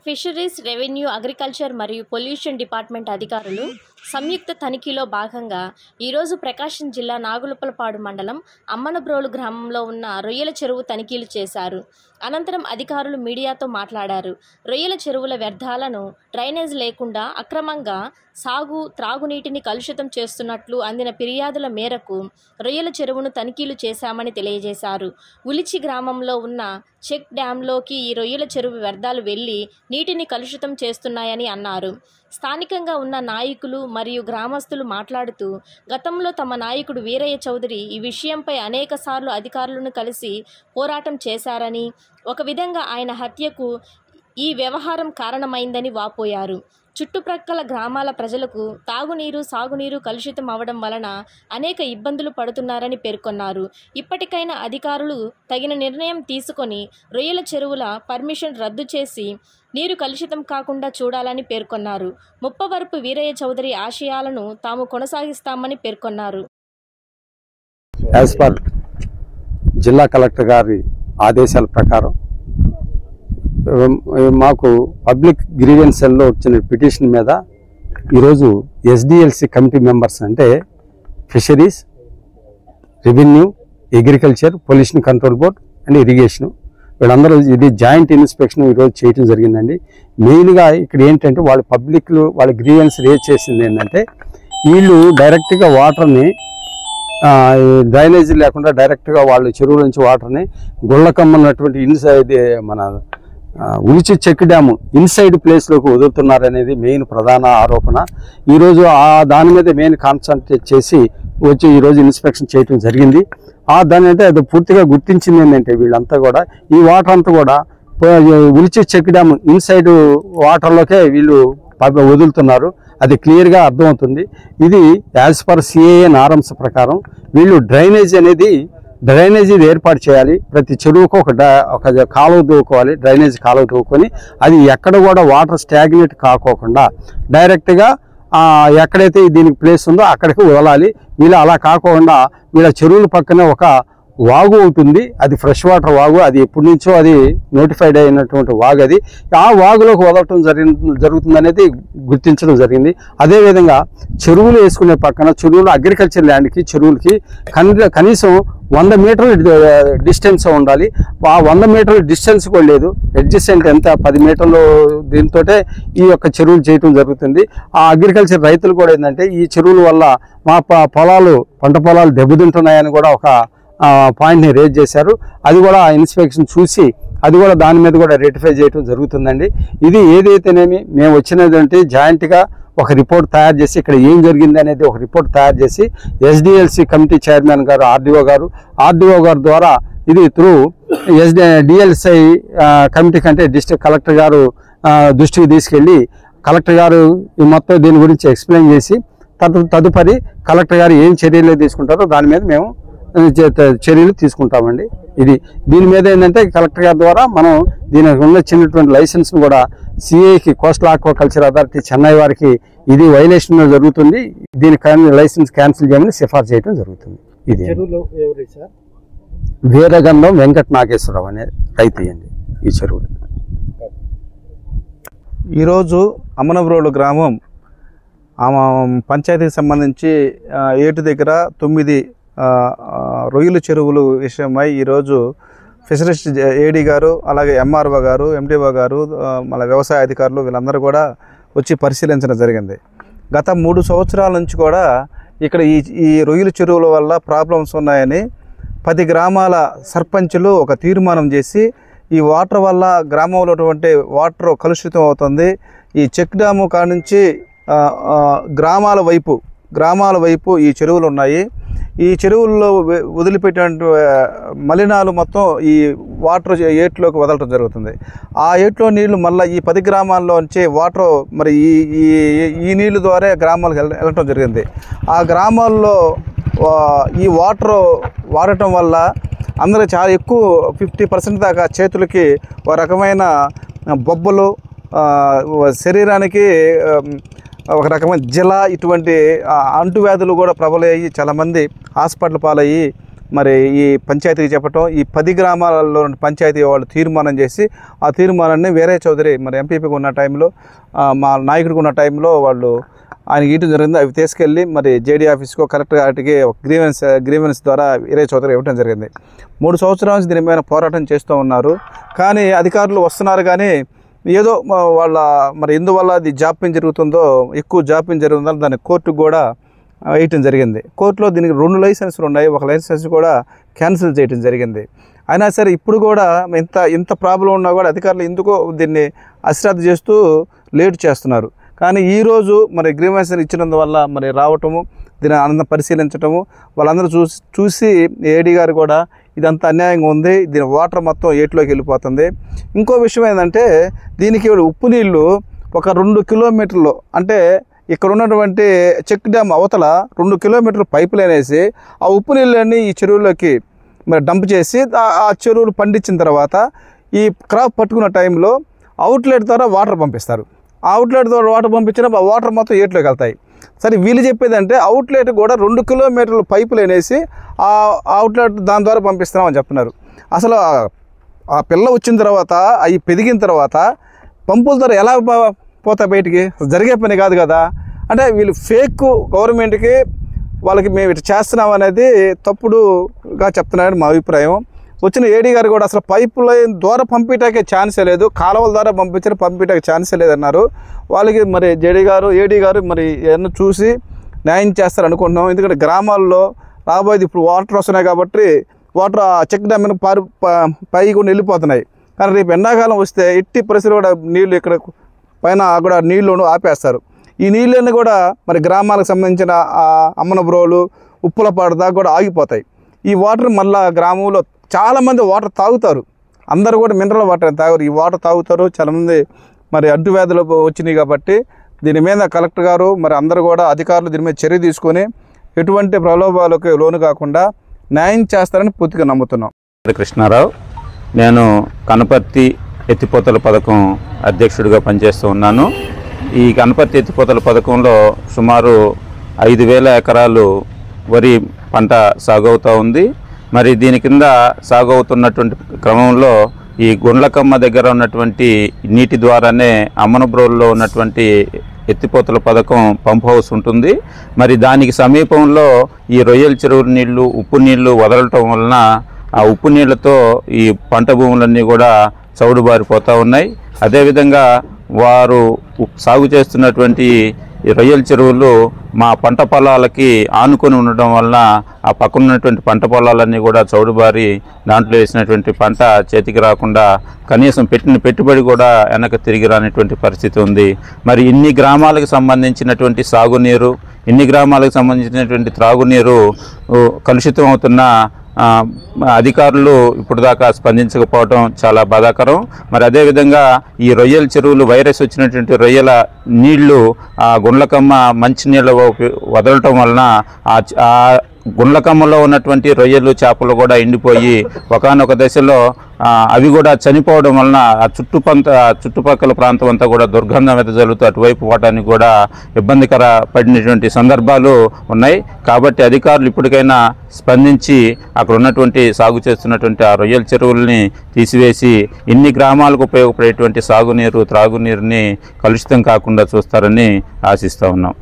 Fisheries, revenue, agriculture మరియు pollution department అధికారులు సంయుక్త తనిఖీలో భాగంగా ఈరోజు ప్రకాశం జిల్లా నాగులుప్పలపాడు మండలం అమ్మనబ్రోలు గ్రామంలో ఉన్న రొయ్యల చెరువు తనిఖీలు చేశారు. అనంతరం అధికారులు మీడియాతో మాట్లాడారు. రొయ్యల చెరువుల వ్యర్థాలను డ్రైనేజ్ లేకుండా అక్రమంగా త్రాగునీటిని కలుషితం చేస్తున్నట్లు అందిన ఫిర్యాదుల మేరకు రొయ్యల చెరువును తనిఖీలు చేశామని తెలియజేశారు. ఉలిచి గ్రామంలో ఉన్న చెక్ డ్యాంలోకి ఈ రొయ్యల చెరువు వ్యర్థాలు వెళ్లి నీటిని కలుషితం చేస్తున్నాయని అన్నారు. స్థానికంగా ఉన్న నాయకులు మరియు గ్రామస్తులు మాట్లాడుతూ గతంలో తమ నాయకుడు వీరయ్య చౌదరి ఈ విషయంపై అనేకసార్లు అధికారులను కలిసి పోరాటం చేశారని, ఒక విధంగా ఆయన హత్యకు ఈ వ్యవహారం కారణమైందని వాపోయారు. చుట్టుప్రక్కల గ్రామాల ప్రజలకు తాగునీరు, సాగునీరు కలుషితం అవడం వలన అనేక ఇబ్బందులు పడుతున్నారని పేర్కొన్నారు. ఇప్పటికైనా అధికారులు తగిన నిర్ణయం తీసుకొని రొయ్యల చెరువుల పర్మిషన్ రద్దు చేసి నీరు కలుషితం కాకుండా చూడాలని పేర్కొన్నారు. ముప్పవరపు వీరయ్య చౌదరి ఆశయాలను తాము కొనసాగిస్తామని పేర్కొన్నారు. యాజ్ పర్ జిల్లా కలెక్టర్ గారి ఆదేశాల ప్రకారం మాకు పబ్లిక్ గ్రీవెన్సెల్లో వచ్చిన పిటిషన్ మీద ఈరోజు ఎస్డిఎల్సి కమిటీ మెంబర్స్ అంటే fisheries, revenue, agriculture, pollution control board and irrigation వీళ్ళందరూ ఇది జాయింట్ ఇన్స్పెక్షన్ ఈరోజు చేయడం జరిగిందండి. మెయిన్గా ఇక్కడ ఏంటంటే వాళ్ళ గ్రీవెన్స్ రేజ్ చేసింది ఏంటంటే వీళ్ళు డైరెక్ట్గా వాటర్ని డ్రైనేజీ లేకుండా డైరెక్ట్గా వాళ్ళు చెరువుల నుంచి వాటర్ని గుళ్ళకమ్మన్నటువంటి ఇన్సైడ్ మన ఉలిచి చెక్ డ్యాము ఇన్సైడ్ ప్లేస్లోకి వదులుతున్నారనేది మెయిన్ ప్రధాన ఆరోపణ. ఈరోజు దాని మీద మెయిన్ కాన్సన్ట్రేట్ చేసి వచ్చి ఈరోజు ఇన్స్పెక్షన్ చేయడం జరిగింది. దాని అంటే అది పూర్తిగా గుర్తించింది ఏంటంటే వీళ్ళంతా కూడా ఈ వాటర్ అంతా కూడా ఉలిచి చెక్ డ్యామ్ ఇన్సైడ్ వాటర్లోకే వీళ్ళు వదులుతున్నారు. అది క్లియర్గా అర్థమవుతుంది. ఇది యాజ్ పర్ సిఏఏ నారమ్స్ ప్రకారం వీళ్ళు డ్రైనేజీ ఏర్పాటు చేయాలి. ప్రతి చెరువుకు ఒక కాలువ దూకోవాలి, డ్రైనేజ్ కాలువ దూకొని అది ఎక్కడ కూడా వాటర్ స్టాగ్నేట్ కాకోకుండా డైరెక్ట్గా ఎక్కడైతే దీనికి ప్లేస్ ఉందో అక్కడికి వదలాలి. వీళ్ళు అలా కాకుండా వీళ్ళ చెరువుల పక్కనే ఒక వాగు అవుతుంది, అది ఫ్రెష్ వాటర్ వాగు, అది ఎప్పటి నుంచో అది నోటిఫైడ్ అయినటువంటి వాగు. అది ఆ వాగులోకి వదలటం జరుగుతుంది అనేది గుర్తించడం జరిగింది. అదేవిధంగా చెరువులు వేసుకునే పక్కన చెరువులు అగ్రికల్చర్ ల్యాండ్కి చెరువులకి కనీసం 100 మీటర్ల డిస్టెన్స్ ఉండాలి. ఆ 100 మీటర్ల డిస్టెన్స్ కూడా లేదు. అడ్జస్టెంట్ ఎంత 10 మీటర్లు దీంతో ఈ యొక్క చెరువులు చేయటం జరుగుతుంది. ఆ అగ్రికల్చర్ రైతులు కూడా ఏంటంటే ఈ చెరువుల వల్ల మా పంట పొలాలు దెబ్బతింటున్నాయని కూడా ఒక పాయింట్ని రేజ్ చేశారు. అది కూడా ఇన్స్పెక్షన్ చూసి అది కూడా దాని మీద కూడా రెక్టిఫై చేయడం జరుగుతుందండి. ఇది ఏదైతేనేమి మేము వచ్చినదంటే జాయింట్గా ఒక రిపోర్ట్ తయారు చేసి ఇక్కడ ఏం జరిగింది అనేది ఒక రిపోర్ట్ తయారు చేసి ఎస్డిఎల్సి కమిటీ చైర్మన్ గారు ఆర్డీఓ గారు ద్వారా ఇది త్రూ డిఎల్సి కమిటీ కంటే డిస్ట్రిక్ట్ కలెక్టర్ గారు దృష్టికి తీసుకెళ్ళి కలెక్టర్ గారు ఈ మొత్తం దీని గురించి ఎక్స్ప్లెయిన్ చేసి తదుపరి కలెక్టర్ గారు ఏం చర్యలు తీసుకుంటారో దాని మీద మేము చర్యలు తీసుకుంటామండి. దీని మీద ఏంటంటే కలెక్టర్ గారి ద్వారా మనం దీనికి ఉన్న చిన్నటువంటి లైసెన్స్ కూడా సిఐకి కోస్టల్ ఆక్వాకల్చర్ అథారిటీ చెన్నై వారికి ఇది వైలేషన్ జరుగుతుంది, దీనికి లైసెన్స్ క్యాన్సిల్ చేయమని సిఫార్సు చేయడం జరుగుతుంది. ఇది వీరగంధం వెంకట నాగేశ్వరరావు అనే రైతు అండి ఈ చెరువు. ఈరోజు అమ్మనబ్రోలు గ్రామం పంచాయతీకి సంబంధించి ఏటు దగ్గర 9 రొయ్యల చెరువులు విషయమై ఈరోజు ఫిషరీస్ ఏడీ గారు, అలాగే ఎంఆర్ఓ గారు, ఎండిఓ గారు, మళ్ళీ వ్యవసాయ అధికారులు వీళ్ళందరూ కూడా వచ్చి పరిశీలించడం జరిగింది. గత 3 సంవత్సరాల నుంచి కూడా ఇక్కడ ఈ రొయ్యల చెరువుల వల్ల ప్రాబ్లమ్స్ ఉన్నాయని 10 గ్రామాల సర్పంచులు ఒక తీర్మానం చేసి ఈ వాటర్ వల్ల గ్రామంలో ఉన్నటువంటి వాటర్ కలుషితం అవుతుంది. ఈ చెక్ డ్యాము కాడ నుంచి గ్రామాల వైపు ఈ చెరువులు ఉన్నాయి. ఈ చెరువుల్లో వదిలిపెట్టిన మలినాలు మొత్తం ఈ వాటర్ ఏట్లోకి వదలటం జరుగుతుంది. ఆ ఏట్లో నీళ్లు మళ్ళీ ఈ 10 గ్రామాల్లో వచ్చే వాటర్ మరి ఈ నీళ్ళు ద్వారా గ్రామాలకు వెళ్ళటం జరిగింది. ఆ గ్రామాల్లో ఈ వాటర్ వాడటం వల్ల అందరూ చాలా ఎక్కువ 50% దాకా చేతులకి ఒక రకమైన బొబ్బలు, శరీరానికి ఒక రకమైన జిల, ఇటువంటి అంటువ్యాధులు కూడా ప్రబలయ్యి చాలామంది హాస్పిటల్ పాలయ్యి మరి ఈ పంచాయతీకి చెప్పటం, ఈ 10 గ్రామాలలో పంచాయతీ వాళ్ళు తీర్మానం చేసి ఆ తీర్మానాన్ని వీరయ్య చౌదరి మరి ఎంపీపీకి ఉన్న టైంలో, మా నాయకుడికి ఉన్న టైంలో వాళ్ళు ఆయనకి ఇవ్వడం జరిగింది. అవి తీసుకెళ్ళి మరి జేడీ ఆఫీస్కో కలెక్టర్ గారికి గ్రీవెన్స్ ద్వారా వీరయ్య చౌదరి ఇవ్వడం జరిగింది. 3 సంవత్సరాల నుంచి దీని మీద పోరాటం చేస్తూ ఉన్నారు. కానీ అధికారులు వస్తున్నారు, కానీ ఏదో వాళ్ళ మరి ఎందువల్ల అది జాప్యం జరుగుతుందో, ఎక్కువ జాప్యం జరుగుతుందో దాన్ని కోర్టుకు కూడా వేయటం జరిగింది. కోర్టులో దీనికి 2 లైసెన్సులు ఉన్నాయి, ఒక లైసెన్స్ కూడా క్యాన్సిల్ చేయడం జరిగింది. అయినా సరే ఇప్పుడు కూడా ఇంత ప్రాబ్లం ఉన్నా కూడా అధికారులు ఎందుకో దీన్ని అశ్రద్ధ చేస్తూ లేట్ చేస్తున్నారు. కానీ ఈరోజు మరి గ్రీవెన్స్ ఇచ్చినందువల్ల మరి రావటము, దీన్ని ఆనందం పరిశీలించటము, వాళ్ళందరూ చూసి ఏడీ గారు కూడా ఇదంతా అన్యాయంగా ఉంది, దీని వాటర్ మొత్తం ఏట్లోకి వెళ్ళిపోతుంది. ఇంకో విషయం ఏంటంటే దీనికి ఉప్పు నీళ్ళు ఒక 2 కిలోమీటర్లు, అంటే ఇక్కడ ఉన్నటువంటి చెక్ డ్యామ్ అవతల 2 కిలోమీటర్లు పైపు లైన్ వేసి ఆ ఉప్పు నీళ్ళన్నీ ఈ చెరువులోకి మరి డంప్ చేసి ఆ చెరువులు పండించిన తర్వాత ఈ క్రాప్ పట్టుకున్న టైంలో అవుట్లెట్ ద్వారా వాటర్ పంపిస్తారు. ఆ అవుట్లెట్ ద్వారా వాటర్ పంపించిన ఆ వాటర్ మొత్తం ఏట్లోకి వెళ్తాయి. సరే వీళ్ళు చెప్పేది అంటే అవుట్లెట్ కూడా 2 కిలోమీటర్లు పైపు లైన్ వేసి ఆ అవుట్లెట్ దాని ద్వారా పంపిస్తున్నామని చెప్తున్నారు. అసలు ఆ పిల్ల వచ్చిన తర్వాత అవి పెరిగిన తర్వాత పంపుల ద్వారా ఎలా పోతాయి బయటికి? జరిగే పని కాదు కదా. అంటే వీళ్ళు ఫేక్ గవర్నమెంట్కి వాళ్ళకి మేము ఇట్లా చేస్తున్నాం అనేది తప్పుడుగా చెప్తున్నారని మా అభిప్రాయం. వచ్చిన ఏడీ గారు కూడా అసలు పైపు లైన్ ద్వారా పంపించడానికి ఛాన్సే లేదు, కాలువల ద్వారా పంపించడానికి ఛాన్సే లేదన్నారు. వాళ్ళకి మరి ఏడీ గారు మరి ఏమన్నా చూసి న్యాయం చేస్తారనుకుంటున్నాం. ఎందుకంటే గ్రామాల్లో రాబోయేది ఇప్పుడు వాటర్ వస్తున్నాయి కాబట్టి వాటర్ ఆ చెక్ డ్యామ్ మీద పైకి కూడా వెళ్ళిపోతున్నాయి. కానీ రేపు ఎండాకాలం వస్తే ఎట్టి పరిస్థితులు కూడా నీళ్లు ఇక్కడ పైన కూడా నీళ్లను ఆపేస్తారు. ఈ నీళ్ళన్నీ కూడా మరి గ్రామాలకు సంబంధించిన అమ్మనబ్రోలు, ఉప్పులపాడు దాకా కూడా ఆగిపోతాయి. ఈ వాటర్ మళ్ళీ గ్రామంలో చాలామంది వాటర్ తాగుతారు, అందరూ కూడా మినరల్ వాటర్ తాగరు, ఈ వాటర్ తాగుతారు. చాలామంది మరి అడ్డువ్యాధులు వచ్చినాయి కాబట్టి దీని మీద కలెక్టర్ గారు మరి అందరూ కూడా అధికారులు దీని మీద చర్య తీసుకొని ఎటువంటి ప్రలోభాలకు లోను కాకుండా న్యాయం చేస్తారని పూర్తిగా నమ్ముతున్నాం. కృష్ణారావు, నేను కనపర్తి ఎత్తిపోతల పథకం అధ్యక్షుడిగా పనిచేస్తూ ఉన్నాను. ఈ కనపర్తి ఎత్తిపోతల పథకంలో సుమారు 5,000 ఎకరాలు వరి పంట సాగు అవుతూ ఉంది. మరి దీని కింద సాగు అవుతున్నటువంటి క్రమంలో ఈ గుండ్లకమ్మ దగ్గర ఉన్నటువంటి నీటి ద్వారానే అమ్మనబ్రోల్లో ఉన్నటువంటి ఎత్తిపోతల పథకం పంప్ హౌస్ ఉంటుంది. మరి దానికి సమీపంలో ఈ రొయ్యల చెరువు నీళ్లు, ఉప్పు నీళ్లు వదలటం వలన ఆ ఉప్పు నీళ్లతో ఈ పంట భూములన్నీ కూడా చౌడుబారిపోతూ ఉన్నాయి. అదేవిధంగా వారు సాగు చేస్తున్నటువంటి ఈ రొయ్యల చెరువులు మా పంట పొలాలకి ఆనుకొని ఉండడం వలన ఆ పక్కన ఉన్నటువంటి పంట పొలాలన్నీ కూడా చౌడుబారి దాంట్లో వేసినటువంటి పంట చేతికి రాకుండా కనీసం పెట్టిన పెట్టుబడి కూడా వెనక తిరిగి రానటువంటి పరిస్థితి ఉంది. మరి ఇన్ని గ్రామాలకు సంబంధించినటువంటి సాగునీరు, ఇన్ని గ్రామాలకు సంబంధించినటువంటి త్రాగునీరు కలుషితం అవుతున్న అధికారులు ఇప్పుడు దాకా స్పందించకపోవడం చాలా బాధాకరం. మరి అదేవిధంగా ఈ రొయ్యల చెరువులు వైరస్ వచ్చినటువంటి రొయ్యల నీళ్లు ఆ గుండ్లకమ్మ మంచినీళ్ళ వదలటం వలన ఆ గుండ్లకమ్మలో ఉన్నటువంటి రొయ్యలు, చేపలు కూడా ఎండిపోయి ఒకానొక దశలో అవి కూడా చనిపోవడం వలన ఆ చుట్టుపక్కల ప్రాంతం అంతా కూడా దుర్గంధం వెదజల్లుతూ అటువైపు పోవడానికి కూడా ఇబ్బందికర పడినటువంటి సందర్భాలు ఉన్నాయి. కాబట్టి అధికారులు ఇప్పటికైనా స్పందించి అక్కడ ఉన్నటువంటి సాగు చేస్తున్నటువంటి ఆ రొయ్యల చెరువుల్ని తీసివేసి ఇన్ని గ్రామాలకు ఉపయోగపడేటువంటి సాగునీరు, త్రాగునీరుని కలుషితం కాకుండా చూస్తారని ఆశిస్తూ ఉన్నాం.